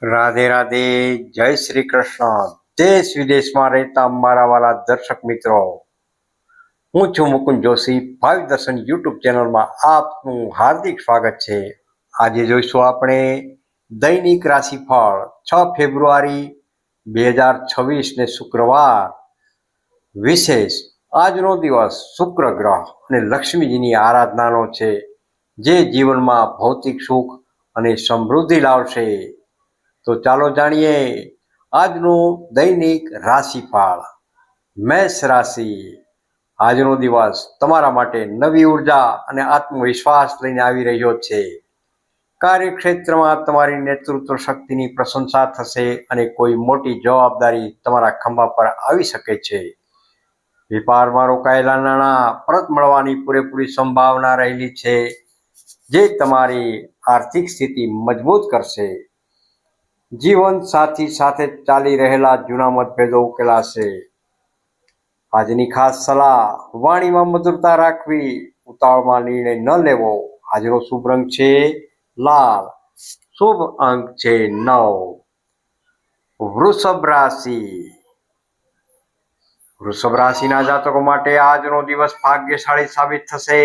રાધે રાધે. જય શ્રી કૃષ્ણ. દેશ વિદેશમાં રહેતા મારા વાલા દર્શક મિત્રો, હું છું મુકુંદ જોશી. ભાવિ દર્શન યુટ્યુબ ચેનલમાં આપનું હાર્દિક સ્વાગત છે. આજે જોઈશું આપણે દૈનિક રાશિફળ 6 ફેબ્રુઆરી 2026 ને શુક્રવાર. વિશેષ આજનો દિવસ શુક્ર ગ્રહ અને લક્ષ્મીજીની આરાધનાનો છે, જે જીવનમાં ભૌતિક સુખ અને સમૃદ્ધિ લાવશે. તો ચાલો જાણીએ આજનું દૈનિક રાશિફળ. મેષ રાશિ. આજનો દિવસ તમારા માટે નવી ઉર્જા અને આત્મવિશ્વાસ લઈને આવી રહ્યો છે. કાર્યક્ષેત્રમાં તમારી નેતૃત્વ શક્તિની પ્રશંસા થશે અને કોઈ મોટી જવાબદારી તમારા ખંભા પર આવી શકે છે. વેપારમાં રોકાયેલા નાણાં પરત મળવાની પૂરેપૂરી સંભાવના રહેલી છે, જે તમારી આર્થિક સ્થિતિ મજબૂત કરશે. જીવન સાથી સાથે ચાલી રહેલા જૂના મતભેદો ઉકેલાશે. આજની ખાસ સલાહ: વાણીમાં મધુરતા રાખવી, ઉતાવળમાં નિર્ણય ન લેવો. આજનો શુભ રંગ છે લાલ. શુભ અંક છે 9. વૃષભ રાશિ. વૃષભ રાશિના જાતકો માટે આજનો દિવસ ભાગ્યશાળી સાબિત થશે.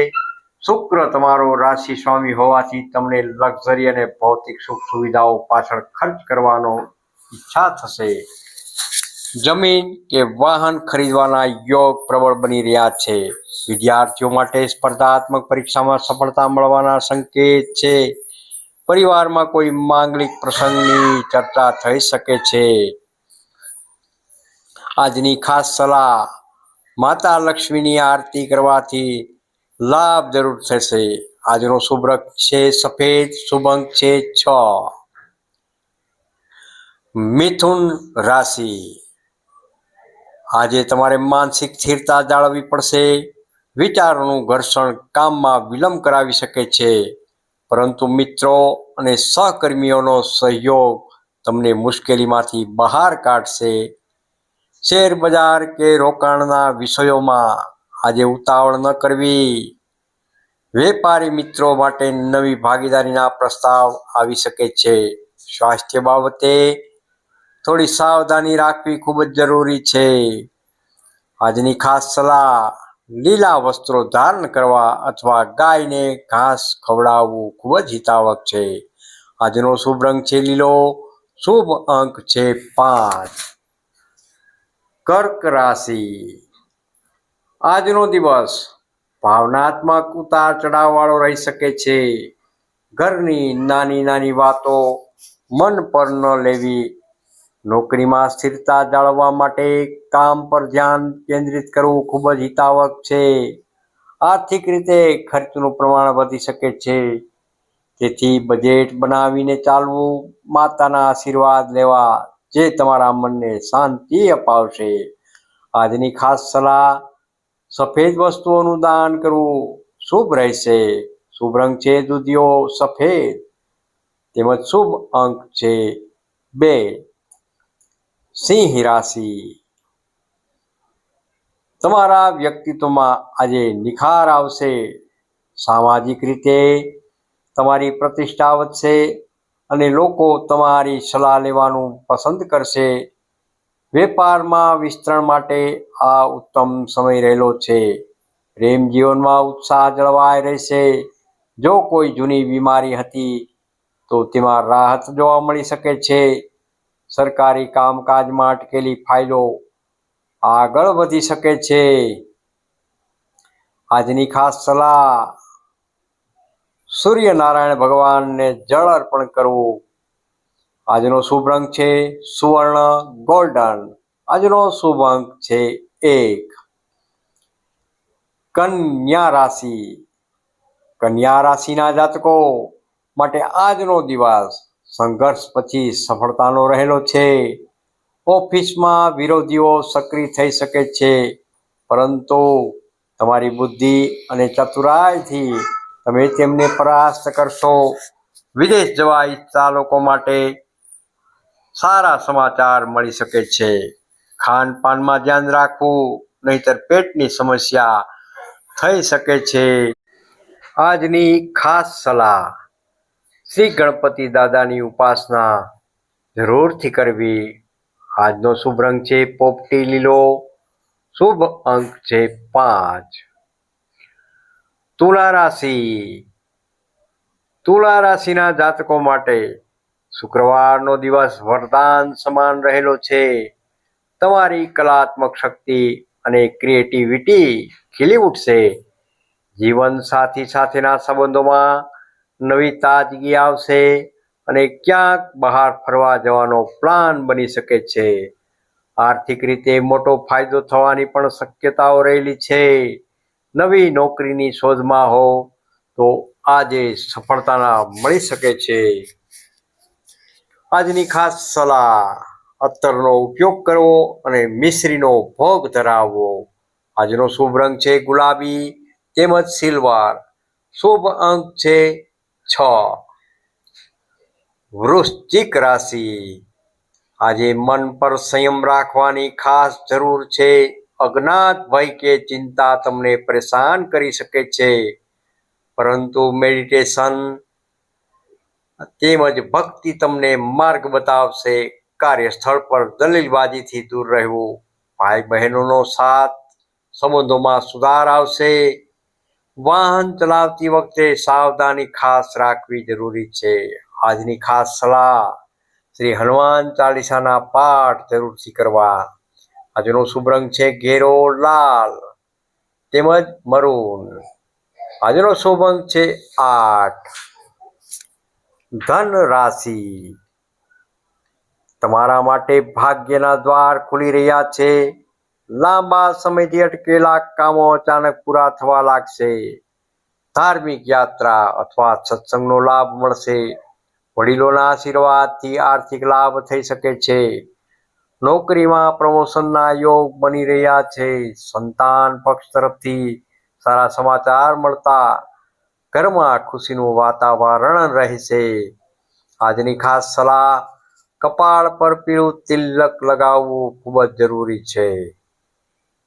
શુક્ર તમારો રાશિ સ્વામી હોવાથી તમને લક્ઝરી અને ભૌતિક સુખ સુવિધાઓ પાછળ ખર્ચ કરવાનો ઈચ્છા થશે. જમીન કે વાહન ખરીદવાના યોગ પ્રબળ બની રહ્યા છે. વિદ્યાર્થીઓ માટે સ્પર્ધાત્મક પરીક્ષામાં સફળતા મળવાના સંકેત છે. પરિવારમાં કોઈ માંગલિક પ્રસંગની ચર્ચા થઈ શકે છે. આજની ખાસ સલાહ: માતા લક્ષ્મીની આરતી કરવાથી લાભ જરૂર થશે. આજનો શુભ રંગ છે સફેદ. શુભ અંક છે 6. મિથુન રાશિ. આજે તમારે માનસિક સ્થિરતા જાળવવી પડશે. વિચારોનું ઘર્ષણ કામમાં વિલંબ કરાવી શકે છે, પરંતુ મિત્રો અને સહકર્મીઓનો સહયોગ તમને મુશ્કેલીમાંથી બહાર કાઢશે. શેર બજાર કે રોકાણના વિષયોમાં આજે ઉતાવળ ન કરવી. વેપારી મિત્રો માટે નવી ભાગીદારીના પ્રસ્તાવ આવી શકે છે. સ્વાસ્થ્ય બાબતે થોડી સાવધાની રાખવી ખૂબ જ જરૂરી છે. આજની ખાસ સલાહ: લીલા વસ્ત્રો ધારણ કરવા અથવા ગાયને ઘાસ ખવડાવવું ખૂબ જ હિતાવહ છે. આજનો શુભ રંગ છે લીલો. શુભ અંક છે 5. કર્ક રાશિ. આજનો દિવસ ભાવનાત્મક ઉતાર ચઢાવ વાળો રહી શકે છે. ઘરની નાની નાની વાતો મન પર ન લેવી. નોકરીમાં સ્થિરતા જાળવવા માટે કામ પર ધ્યાન કેન્દ્રિત કરવું ખૂબ જ હિતાવહ છે. આર્થિક રીતે ખર્ચનું પ્રમાણ વધી શકે છે, તેથી બજેટ બનાવીને ચાલવું. માતાના આશીર્વાદ લેવા, જે તમારા મનને શાંતિ અપાવશે. આજની ખાસ સલાહ: સફેદ વસ્તુઓનું દાન કરવું શુભ રહેશે. શુભ રંગ છે દૂધિયો સફેદ, તેમજ શુભ અંક છે 2. સિંહ રાશિ. તમારા વ્યક્તિત્વમાં આજે નિખાર આવશે. સામાજિક રીતે તમારી પ્રતિષ્ઠા વધશે અને લોકો તમારી સલાહ લેવાનું પસંદ કરશે. વેપારમાં વિસ્તરણ માટે આ ઉત્તમ સમય રહેલો છે. પ્રેમ જીવનમાં ઉત્સાહ જળવાઈ રહેશે. જો કોઈ જૂની બીમારી હતી તો તેમાં રાહત જોવા મળી શકે છે. સરકારી કામકાજમાં અટકેલી ફાઇલો આગળ વધી શકે છે. આજની ખાસ સલાહ: સૂર્યનારાયણ ભગવાનને જળ અર્પણ કરવું. આજનો શુભ રંગ છે સુવર્ણ ગોલ્ડન. આજનો શુભ અંક છે 1. કન્યા રાશિ. કન્યા રાશિના જાતકો માટે આજનો દિવસ સંઘર્ષ પછી સફળતાનો રહેલો છે. ઓફિસમાં વિરોધીઓ સક્રિય થઈ શકે છે, પરંતુ તમારી બુદ્ધિ અને ચતુરાઈથી તમે તેમને પરાસ્ત કરશો. વિદેશ જવા ઈચ્છતા લોકો માટે સારા સમાચાર મળી શકે છે. ખાનપાનમાં ધ્યાન રાખવું, નહીતર પેટની સમસ્યા થઈ શકે છે. આજની ખાસ સલાહ: શ્રી ગણપતિ દાદાની ઉપાસના જરૂરથી કરવી. આજનો શુભ રંગ છે પોપટી લીલો. શુભ અંક છે 5. તુલા રાશિ. તુલા રાશિના જાતકો માટે શુક્રવારનો દિવસ વરદાન સમાન રહેલો છે. તમારી કલાત્મક શક્તિ અને ક્રિએટિવિટી ખીલી ઉઠશે. જીવન સાથી સાથેના સંબંધોમાં નવી તાજગી આવશે અને ક્યાંક બહાર ફરવા જવાનો પ્લાન બની શકે છે. આર્થિક રીતે મોટો ફાયદો થવાની પણ શક્યતાઓ રહેલી છે. નવી નોકરીની શોધમાં હો તો આજે સફળતાના મળી શકે છે. આજની ખાસ સલાહ: અત્તરનો ઉપયોગ કરવો અને મિશ્રીનો ભોગ ધરાવવો. આજનો શુભ રંગ છે ગુલાબી તેમજ સિલ્વર. શુભ અંક છે 6. વૃશ્ચિક રાશિ. આજે મન પર સંયમ રાખવાની ખાસ જરૂર છે. અજ્ઞાત ભય કે ચિંતા તમને પરેશાન કરી શકે છે, પરંતુ મેડિટેશન તેમજ ભક્તિ તમને માર્ગ બતાવશે. કાર્યસ્થળ પર દલીલબાજીથી દૂર રહેવું. ભાઈ બહેનોનો સાથ સંબંધોમાં સુધાર આવશે. વાહન ચલાવતી વખતે સાવધાની ખાસ રાખવી જરૂરી છે. આજની ખાસ સલાહ: શ્રી હનુમાન ચાલીસાના પાઠ જરૂરથી કરવા. આજનો શુભ રંગ છે ઘેરો લાલ તેમજ મરૂન. આજનો શુભ અંક છે 8. ધન રાશિ. તમારા માટે ભાગ્યના દ્વાર ખુલી રહ્યા છે. લાંબા સમયથી અટકેલા કામો અચાનક પૂરા થવા લાગશે. ધાર્મિક યાત્રા અથવા સત્સંગનો લાભ મળશે. વડીલોના આશીર્વાદથી આર્થિક લાભ થઈ શકે છે. નોકરીમાં પ્રમોશનના યોગ બની રહ્યા છે. સંતાન પક્ષ તરફથી સારા સમાચાર મળતા ઘરમાં ખુશીનું વાતાવરણ રહેશે. આજની ખાસ સલાહ: કપાળ પર પીળું તિલક લગાવવું ખૂબ જ જરૂરી છે.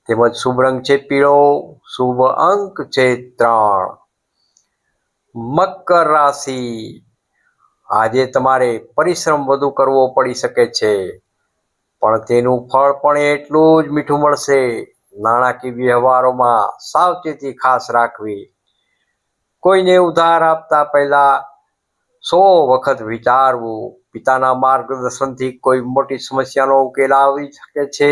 તેમજ શુભ રંગ છે પીળો. શુભ અંક છે 3. મકર રાશિ. આજે તમારે પરિશ્રમ વધુ કરવો પડી શકે છે, પણ તેનું ફળ પણ એટલું જ મીઠું મળશે. નાણાકીય વ્યવહારોમાં સાવચેતી ખાસ રાખવી. કોઈને ઉધાર આપતા પહેલા 100 વખત વિચારવું. પિતાના માર્ગદર્શનથી કોઈ મોટી સમસ્યાનો ઉકેલ આવી શકે છે.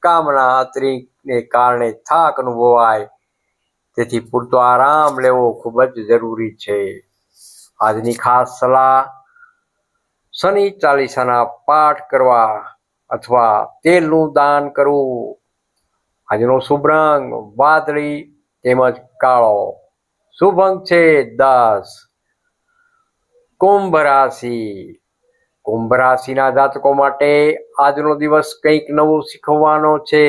કામના અતિરેકને કારણે થાક અનુભવાય, તેથી પૂરતો આરામ લેવો ખૂબ જ જરૂરી છે. આજની ખાસ સલાહ: શનિ ચાલીસાના પાઠ કરવા અથવા તેલનું દાન કરવું. આજનો શુભ રંગ વાદળી તેમજ કાળો. શુભ અંક છે 10. કુંભ રાશિ. કુંભ રાશિના જાતકો માટે આજનો દિવસ કંઈક નવું શીખવાનો છે.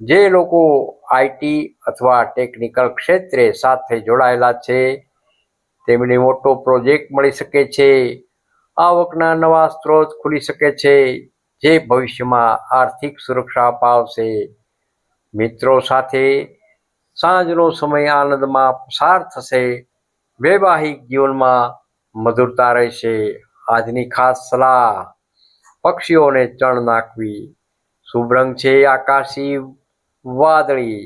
જે લોકો આઈટી અથવા ટેકનિકલ ક્ષેત્રે સાથે જોડાયેલા છે તેમને મોટો પ્રોજેક્ટ મળી શકે છે. આવકના નવા સ્ત્રોત ખુલી શકે છે, જે ભવિષ્યમાં આર્થિક સુરક્ષા અપાવશે. મિત્રો સાથે સાંજનો સમય આનંદમાં પસાર થશે. વૈવાહિક જીવનમાં મધુરતા રહેશે. આજની ખાસ સલાહ: પક્ષીઓને ચણ નાખવી. શુભ રંગ છે આકાશી વાદળી.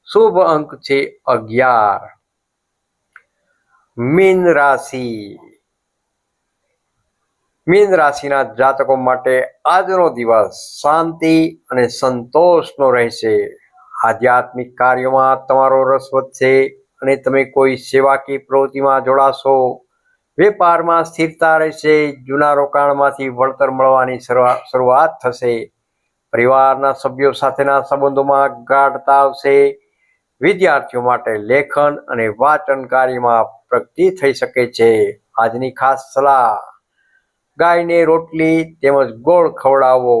શુભ અંક છે 11. મીન રાશિ. મીન રાશિના જાતકો માટે આજનો દિવસ શાંતિ અને સંતોષનો રહેશે. આધ્યાત્મિક કાર્યોમાં તમારો રસ વધશે અને તમે કોઈ સેવાકીય પ્રવૃત્તિમાં જોડાશો. વેપારમાં સ્થિરતા રહેશે. જૂના રોકાણમાંથી વળતર મળવાની શરૂઆત થશે. પરિવારના સભ્યો સાથેના સંબંધોમાં ગાઢતા આવશે. વિદ્યાર્થીઓ માટે લેખન અને વાંચન કાર્યમાં પ્રગતિ થઈ શકે છે. આજની ખાસ સલાહ: ગાયને રોટલી તેમજ ગોળ ખવડાવવો.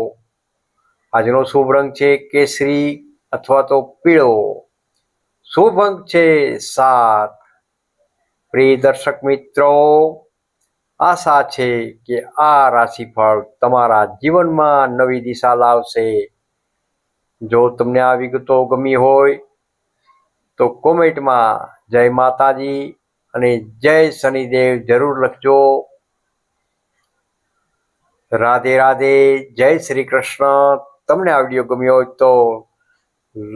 આજનો શુભ રંગ છે કેસરી અથવા તો પીળો. શુભ અંક છે 7. પ્રિય દર્શક મિત્રો, આશા છે કે આ રાશિફળ તમારા જીવનમાં નવી દિશા લાવશે. જો તમને આ વિગતો ગમી હોય તો કોમેન્ટમાં જય માતાજી અને જય શનિદેવ જરૂર લખજો. રાધે રાધે, જય શ્રી કૃષ્ણ. તમને આ વિડીયો ગમ્યો હોય તો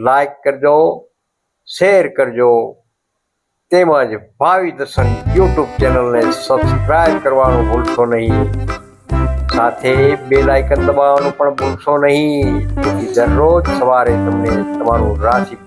લાઈક કરજો, શેર કરજો, તેમજ ભાવિ દર્શન યુટ્યુબ ચેનલને સબસ્ક્રાઇબ કરવાનું ભૂલશો નહીં. સાથે બેલ આઇકન દબાવવાનું પણ ભૂલશો નહીં. દરરોજ સવારે તમને તમારું રાશિ